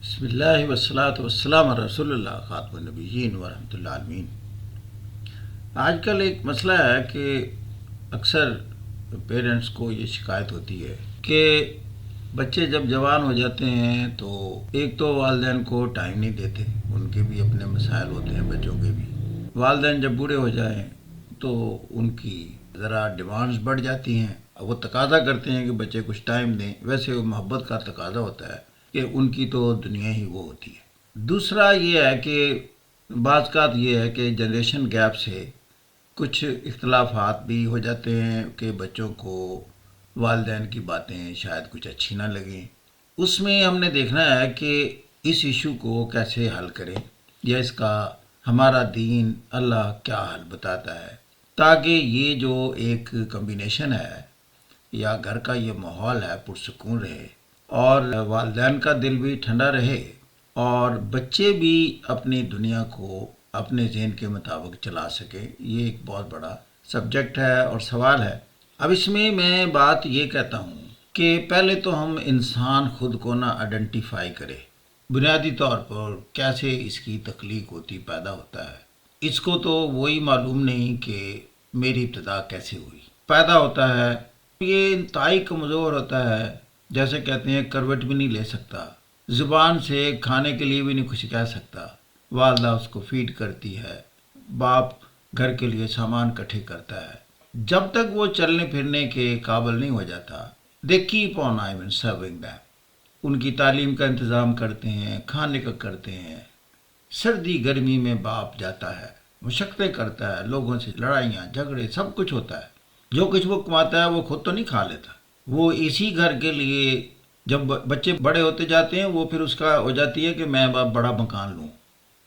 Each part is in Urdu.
بسم اللہ والصلاۃ والسلام علی رسول اللہ خاتم النبیین ورحمۃ اللہ عالمین۔ آج کل ایک مسئلہ ہے کہ اکثر پیرنٹس کو یہ شکایت ہوتی ہے کہ بچے جب جوان ہو جاتے ہیں تو ایک تو والدین کو ٹائم نہیں دیتے، ان کے بھی اپنے مسائل ہوتے ہیں بچوں کے بھی۔ والدین جب بوڑھے ہو جائیں تو ان کی ذرا ڈیمانڈز بڑھ جاتی ہیں، وہ تقاضا کرتے ہیں کہ بچے کچھ ٹائم دیں، ویسے وہ محبت کا تقاضا ہوتا ہے کہ ان کی تو دنیا ہی وہ ہوتی ہے۔ دوسرا یہ ہے کہ بعض اوقات یہ ہے کہ جنریشن گیپ سے کچھ اختلافات بھی ہو جاتے ہیں کہ بچوں کو والدین کی باتیں شاید کچھ اچھی نہ لگیں۔ اس میں ہم نے دیکھنا ہے کہ اس ایشو کو کیسے حل کریں یا اس کا ہمارا دین اللہ کیا حل بتاتا ہے، تاکہ یہ جو ایک کمبینیشن ہے یا گھر کا یہ ماحول ہے پرسکون رہے اور والدین کا دل بھی ٹھنڈا رہے اور بچے بھی اپنی دنیا کو اپنے ذہن کے مطابق چلا سکے۔ یہ ایک بہت بڑا سبجیکٹ ہے اور سوال ہے۔ اب اس میں بات یہ کہتا ہوں کہ پہلے تو ہم انسان خود کو نہ آئیڈینٹیفائی کرے، بنیادی طور پر کیسے اس کی تخلیق ہوتی پیدا ہوتا ہے۔ اس کو تو وہی معلوم نہیں کہ میری ابتدا کیسے ہوئی۔ پیدا ہوتا ہے، یہ انتہائی کمزور ہوتا ہے، جیسے کہتے ہیں کروٹ بھی نہیں لے سکتا، زبان سے کھانے کے لیے بھی نہیں کچھ کہہ سکتا۔ والدہ اس کو فیڈ کرتی ہے، باپ گھر کے لیے سامان اکٹھے کرتا ہے۔ جب تک وہ چلنے پھرنے کے قابل نہیں ہو جاتا، they keep on even serving them۔ ان کی تعلیم کا انتظام کرتے ہیں، کھانے کا کرتے ہیں۔ سردی گرمی میں باپ جاتا ہے، مشقتیں کرتا ہے، لوگوں سے لڑائیاں جھگڑے سب کچھ ہوتا ہے۔ جو کچھ وہ کماتا ہے وہ خود تو نہیں کھا لیتا، وہ اسی گھر کے لیے جب بچے بڑے ہوتے جاتے ہیں وہ پھر اس کا ہو جاتی ہے کہ میں بڑا مکان لوں،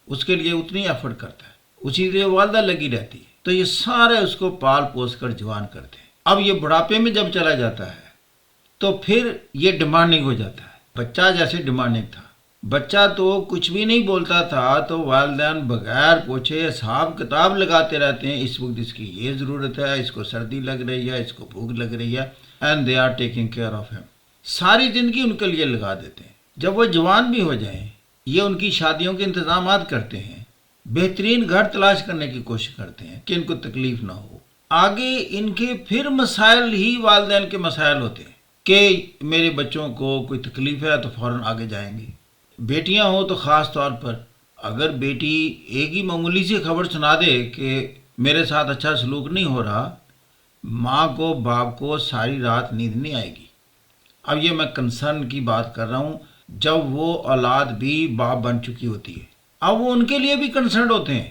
اس کے لیے اتنی ایفرٹ کرتا ہے، اسی لیے والدہ لگی رہتی ہے، تو یہ سارے اس کو پال پوس کر جوان کرتے ہیں۔ اب یہ بڑھاپے میں جب چلا جاتا ہے تو پھر یہ ڈیمانڈنگ ہو جاتا ہے۔ بچہ جیسے ڈیمانڈنگ تھا، بچہ تو کچھ بھی نہیں بولتا تھا تو والدین بغیر پوچھے حساب کتاب لگاتے رہتے ہیں، اس وقت اس کی یہ ضرورت ہے، اس کو سردی لگ رہی ہے، اس کو بھوک لگ رہی ہے، and they are taking care of him. ساری زندگی ان کے لیے لگا دیتے ہیں۔ جب وہ جوان بھی ہو جائیں، یہ ان کی شادیوں کے انتظامات کرتے ہیں، بہترین گھر تلاش کرنے کی کوشش کرتے ہیں کہ ان کو تکلیف نہ ہو۔ آگے ان کے پھر مسائل ہی والدین کے مسائل ہوتے ہیں کہ میرے بچوں کو کوئی تکلیف ہے تو فوراً آگے جائیں گے۔ بیٹیاں ہوں تو خاص طور پر اگر بیٹی ایک ہی معمولی سی خبر سنا دے کہ میرے ساتھ اچھا سلوک نہیں ہو رہا، ماں کو باپ کو ساری رات نیند نہیں آئے گی۔ اب یہ میں کنسرن کی بات کر رہا ہوں جب وہ اولاد بھی باپ بن چکی ہوتی ہے، اب وہ ان کے لیے بھی کنسرنڈ ہوتے ہیں،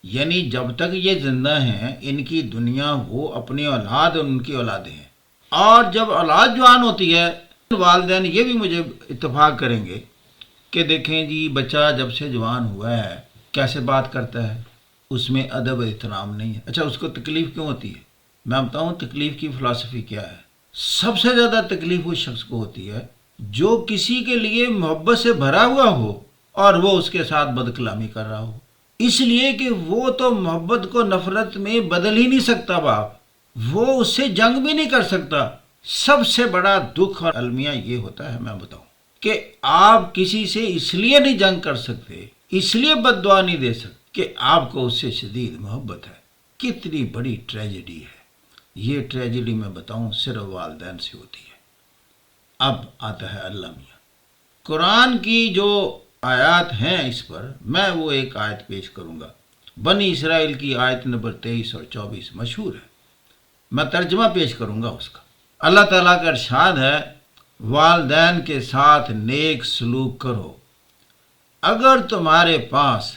یعنی جب تک یہ زندہ ہیں ان کی دنیا وہ اپنی اولاد اور ان کی اولادیں ہیں، اور جب اولاد جوان ہوتی ہے والدین یہ بھی مجھے اتفاق کریں گے کہ دیکھیں جی بچہ جب سے جوان ہوا ہے کیسے بات کرتا ہے، اس میں ادب احترام نہیں ہے۔ اچھا اس کو تکلیف کیوں ہوتی ہے؟ میں بتاؤں تکلیف کی فلسفی کیا ہے۔ سب سے زیادہ تکلیف اس شخص کو ہوتی ہے جو کسی کے لیے محبت سے بھرا ہوا ہو اور وہ اس کے ساتھ بد کلامی کر رہا ہو، اس لیے کہ وہ تو محبت کو نفرت میں بدل ہی نہیں سکتا باپ، وہ اس سے جنگ بھی نہیں کر سکتا۔ سب سے بڑا دکھ اور المیہ یہ ہوتا ہے، میں بتاؤں کہ آپ کسی سے اس لیے نہیں جنگ کر سکتے، اس لیے بد دعا نہیں دے سکتے کہ آپ کو اس سے شدید محبت ہے۔ کتنی بڑی ٹریجڈی ہے یہ۔ ٹریجڈی میں بتاؤں صرف والدین سے ہوتی ہے۔ اب آتا ہے اللہ میاں۔ قرآن کی جو آیات ہیں اس پر میں وہ ایک آیت پیش کروں گا، بنی اسرائیل کی آیت نمبر 23 اور 24 مشہور ہے، میں ترجمہ پیش کروں گا اس کا۔ اللہ تعالیٰ کا ارشاد ہے، والدین کے ساتھ نیک سلوک کرو، اگر تمہارے پاس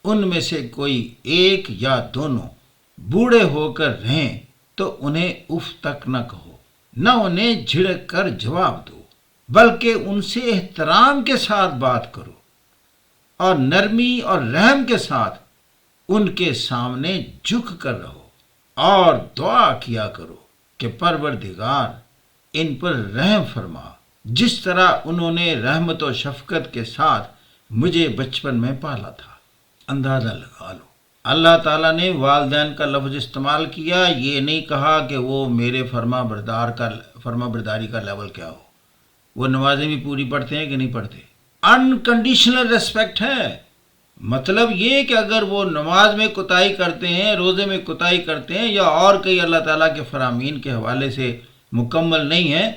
ان میں سے کوئی ایک یا دونوں بوڑھے ہو کر رہیں تو انہیں اف تک نہ کہو، نہ انہیں جھڑک کر جواب دو، بلکہ ان سے احترام کے ساتھ بات کرو اور نرمی اور رحم کے ساتھ ان کے سامنے جھک کر رہو اور دعا کیا کرو کہ پروردگار ان پر رحم فرما، جس طرح انہوں نے رحمت و شفقت کے ساتھ مجھے بچپن میں پالا تھا۔ اندازہ لگا لو، اللہ تعالیٰ نے والدین کا لفظ استعمال کیا، یہ نہیں کہا کہ وہ میرے فرما برداری کا لیول کیا ہو، وہ نمازیں بھی پوری پڑھتے ہیں کہ نہیں پڑھتے۔ انکنڈیشنل ریسپیکٹ ہے۔ مطلب یہ کہ اگر وہ نماز میں کوتاہی کرتے ہیں، روزے میں کوتاہی کرتے ہیں، یا اور کئی اللہ تعالیٰ کے فرامین کے حوالے سے مکمل نہیں ہیں،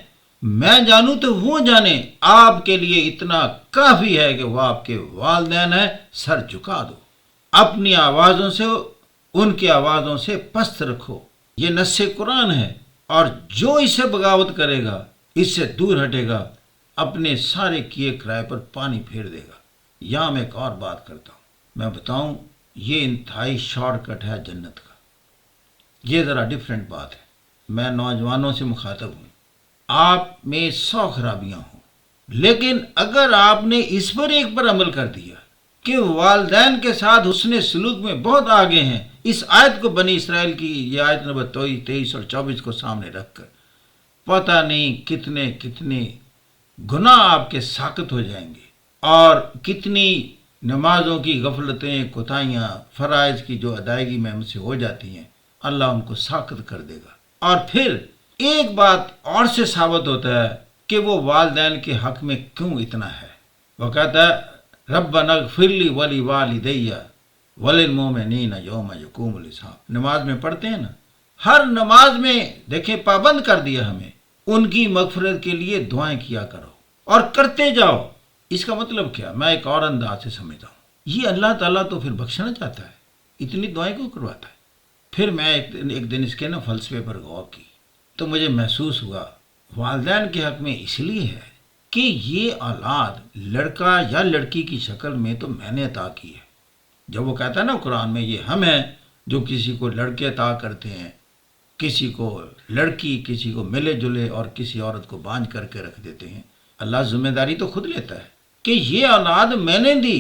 میں جانوں تو وہ جانے، آپ کے لیے اتنا کافی ہے کہ وہ آپ کے والدین ہیں، سر جھکا دو، اپنی آوازوں سے ان کی آوازوں سے پست رکھو۔ یہ نص قرآن ہے، اور جو اس سے بغاوت کرے گا، اس سے دور ہٹے گا، اپنے سارے کیے کرائے پر پانی پھیر دے گا۔ یہاں میں ایک اور بات کرتا ہوں، میں بتاؤں، یہ انتہائی شارٹ کٹ ہے جنت کا۔ یہ ذرا ڈیفرنٹ بات ہے۔ میں نوجوانوں سے مخاطب ہوں، آپ میں 100 خرابیاں ہوں، لیکن اگر آپ نے اس پر ایک پر عمل کر دیا کہ والدین کے ساتھ حسن سلوک میں بہت آگے ہیں، اس آیت کو بنی اسرائیل کی یہ آیت نمبر 23 اور 24 کو سامنے رکھ کر پتہ نہیں کتنے کتنے گناہ آپ کے ساقط ہو جائیں گے، اور کتنی نمازوں کی غفلتیں، کوتاہیاں، فرائض کی جو ادائیگی میں ہم سے ہو جاتی ہیں، اللہ ان کو ساقط کر دے گا۔ اور پھر ایک بات اور سے ثابت ہوتا ہے کہ وہ والدین کے حق میں کیوں اتنا ہے۔ وہ کہتا ہے ربنا اغفر لی ولی والدی وللمؤمنین یوم یقوم الحساب۔ نماز میں پڑھتے ہیں نا، ہر نماز میں دیکھیں پابند کر دیا ہمیں، ان کی مغفرت کے لیے دعائیں کیا کرو اور کرتے جاؤ۔ اس کا مطلب کیا؟ میں ایک اور انداز سے سمجھتا ہوں، یہ اللہ تعالیٰ تو پھر بخشنا چاہتا ہے، اتنی دعائیں کیوں کرواتا ہے؟ پھر میں ایک دن اس کے فلسفے پر غور کی تو مجھے محسوس ہوا والدین کے حق میں اس لیے ہے کہ یہ اولاد لڑکا یا لڑکی کی شکل میں تو میں نے عطا کی ہے۔ جب وہ کہتا ہے نا قرآن میں، یہ ہم ہیں جو کسی کو لڑکے عطا کرتے ہیں، کسی کو لڑکی، کسی کو ملے جلے، اور کسی عورت کو بانجھ کر کے رکھ دیتے ہیں۔ اللہ ذمہ داری تو خود لیتا ہے کہ یہ اولاد میں نے دی،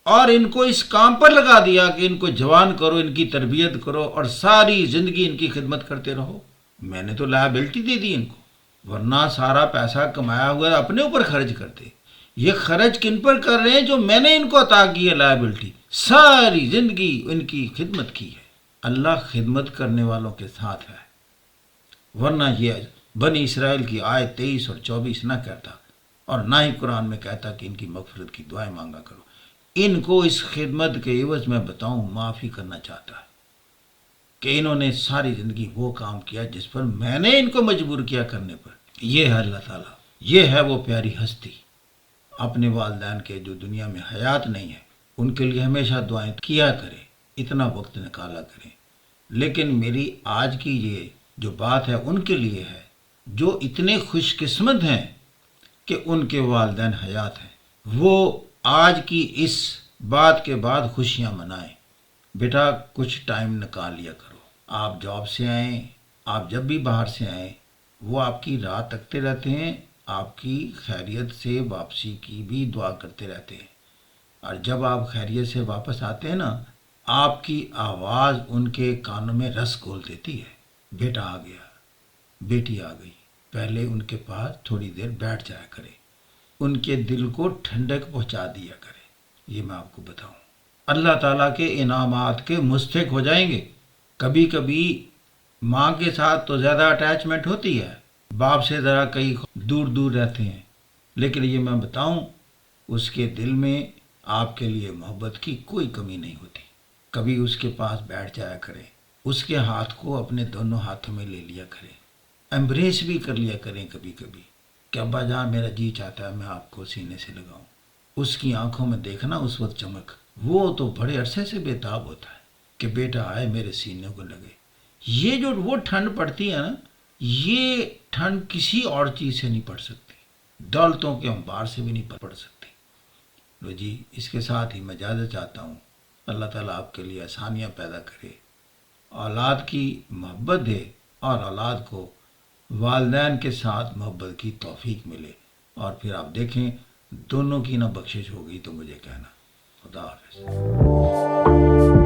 اور ان کو اس کام پر لگا دیا کہ ان کو جوان کرو، ان کی تربیت کرو، اور ساری زندگی ان کی خدمت کرتے رہو۔ میں نے تو لائبلٹی دے دی ان کو، ورنہ سارا پیسہ کمایا ہوا اپنے اوپر خرچ کرتے۔ یہ خرچ کن پر کر رہے ہیں؟ جو میں نے ان کو عطا کی ہے لائبلٹی، ساری زندگی ان کی خدمت کی ہے۔ اللہ خدمت کرنے والوں کے ساتھ ہے، ورنہ یہ بنی اسرائیل کی آیت 23 اور 24 نہ کہتا، اور نہ ہی قرآن میں کہتا کہ ان کی مغفرت کی دعائیں مانگا کرو۔ ان کو اس خدمت کے عوض میں بتاؤں معافی کرنا چاہتا ہے کہ انہوں نے ساری زندگی وہ کام کیا جس پر میں نے ان کو مجبور کیا کرنے پر۔ یہ ہے اللہ تعالیٰ، یہ ہے وہ پیاری ہستی۔ اپنے والدین کے جو دنیا میں حیات نہیں ہے، ان کے لیے ہمیشہ دعائیں کیا کریں، اتنا وقت نکالا کریں۔ لیکن میری آج کی یہ جو بات ہے ان کے لیے ہے جو اتنے خوش قسمت ہیں کہ ان کے والدین حیات ہیں۔ وہ آج کی اس بات کے بعد خوشیاں منائیں۔ بیٹا کچھ ٹائم نکال لیا کرو، آپ جاب سے آئیں، آپ جب بھی باہر سے آئیں، وہ آپ کی راہ تکتے رہتے ہیں، آپ کی خیریت سے واپسی کی بھی دعا کرتے رہتے ہیں، اور جب آپ خیریت سے واپس آتے ہیں نا، آپ کی آواز ان کے کانوں میں رس گھول دیتی ہے، بیٹا آ گیا، بیٹی آ گئی۔ پہلے ان کے پاس تھوڑی دیر بیٹھ جایا کرے، ان کے دل کو ٹھنڈک پہنچا دیا کرے۔ یہ میں آپ کو بتاؤں، اللہ تعالیٰ کے انعامات کے مستحق ہو جائیں گے۔ کبھی کبھی ماں کے ساتھ تو زیادہ اٹیچمنٹ ہوتی ہے، باپ سے ذرا کئی دور دور رہتے ہیں، لیکن یہ میں بتاؤں اس کے دل میں آپ کے لیے محبت کی کوئی کمی نہیں ہوتی۔ کبھی اس کے پاس بیٹھ جایا کریں، اس کے ہاتھ کو اپنے دونوں ہاتھوں میں لے لیا کریں، ایمبریس بھی کر لیا کریں کبھی کبھی کہ ابا جان میرا جی چاہتا ہے میں آپ کو سینے سے لگاؤں۔ اس کی آنکھوں میں دیکھنا اس وقت چمک، وہ تو بڑے عرصے سے بےتاب ہوتا ہے کہ بیٹا آئے میرے سینے کو لگے۔ یہ جو وہ ٹھنڈ پڑتی ہے نا، یہ ٹھنڈ کسی اور چیز سے نہیں پڑ سکتی، دولتوں کے انبار سے بھی نہیں پڑ سکتی۔ لو جی، اس کے ساتھ ہی میں اجازت چاہتا ہوں۔ اللہ تعالیٰ آپ کے لیے آسانیاں پیدا کرے، اولاد کی محبت دے، اور اولاد کو والدین کے ساتھ محبت کی توفیق ملے، اور پھر آپ دیکھیں دونوں کی نہ بخشش ہوگی تو مجھے کہنا۔ خدا حافظ۔